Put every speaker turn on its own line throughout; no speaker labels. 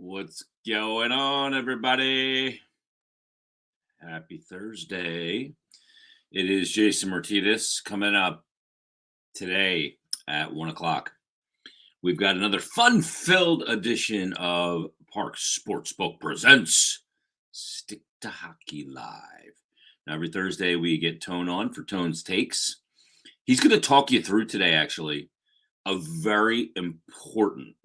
What's going on, everybody? Happy Thursday. It is Jason Martinez coming up today at 1 o'clock. We've got another fun-filled edition of Parx Sportsbook Presents Stick to Hockey Live. Now, every Thursday, we get Tone on for Tone's Takes. He's going to talk you through today, actually, a very important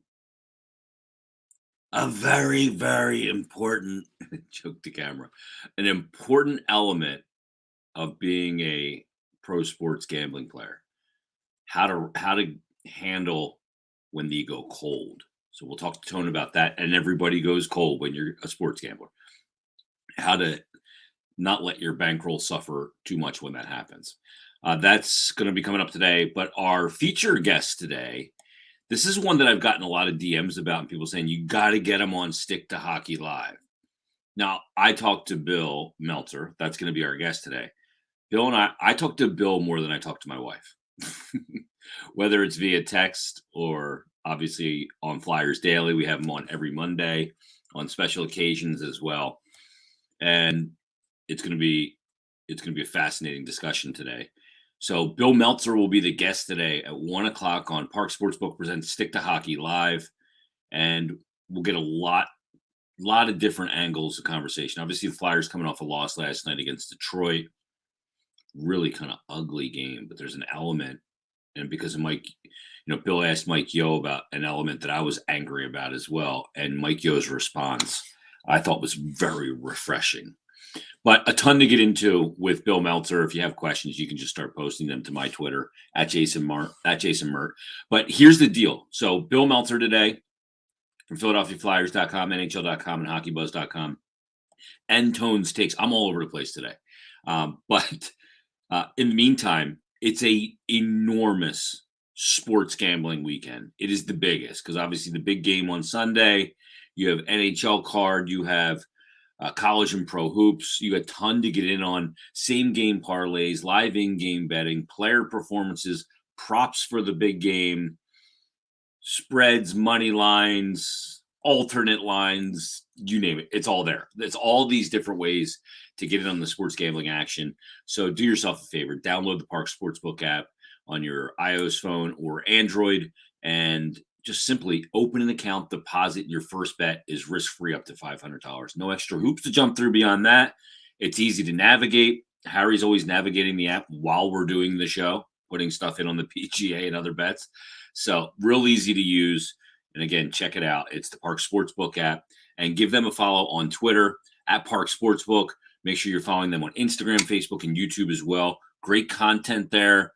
choke the camera, an important element of being a pro sports gambling player. How to handle when you go cold. So we'll talk to Tone about that. And everybody goes cold when you're a sports gambler. How to not let your bankroll suffer too much when that happens. That's going to be coming up today. But our feature guest today, this is one that I've gotten a lot of DMs about, and people saying you got to get him on Stick to Hockey Live. Now, I talked to Bill Meltzer. That's going to be our guest today. Bill and I talk to Bill more than I talk to my wife, whether it's via text or obviously on Flyers Daily. We have him on every Monday on special occasions as well. And it's going to be a fascinating discussion today. So Bill Meltzer will be the guest today at 1 o'clock on Parx Sportsbook Presents Stick to Hockey Live. And we'll get a lot of different angles of conversation. Obviously, the Flyers coming off a loss last night against Detroit. Really kind of ugly game, but there's an element. And because of Mike, Bill asked Mike Yeo about an element that I was angry about as well. And Mike Yeo's response, I thought, was very refreshing. But a ton to get into with Bill Meltzer. If you have questions, you can just start posting them to my Twitter at Jason Mert. But here's the deal. So Bill Meltzer today from PhiladelphiaFlyers.com, NHL.com, and HockeyBuzz.com, and Tone's Takes. I'm all over the place today. But in the meantime, it's a enormous sports gambling weekend. It is the biggest because obviously the big game on Sunday, you have NHL card, you have college and pro hoops. You got a ton to get in on. Same game parlays, live in-game betting, player performances, props for the big game, spreads, money lines, alternate lines, you name it. It's all there. It's all these different ways to get in on the sports gambling action. So do yourself a favor. Download the Parx Sportsbook app on your iOS phone or Android and just simply open an account, deposit, and your first bet is risk-free up to $500. No extra hoops to jump through beyond that. It's easy to navigate. Harry's always navigating the app while we're doing the show, putting stuff in on the PGA and other bets. So real easy to use. And again, check it out. It's the Parx Sportsbook app. And give them a follow on Twitter at Parx Sportsbook. Make sure you're following them on Instagram, Facebook, and YouTube as well. Great content there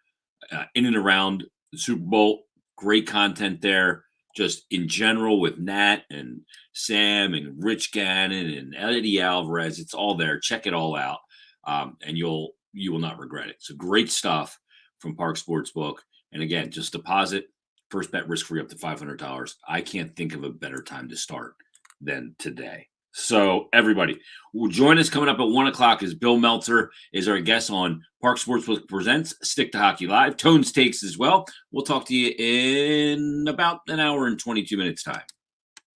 in and around the Super Bowl. Great content there, just in general with Nat and Sam and Rich Gannon and Eddie Alvarez. It's all there. Check it all out, and you will not regret it. So great stuff from Parx Sportsbook. And again, just deposit, first bet risk-free up to $500. I can't think of a better time to start than today. So everybody will join us coming up at 1 o'clock as Bill Meltzer is our guest on Parx Sportsbook Presents Stick to Hockey Live. Tone's Takes as well. We'll talk to you in about an hour and 22 minutes time.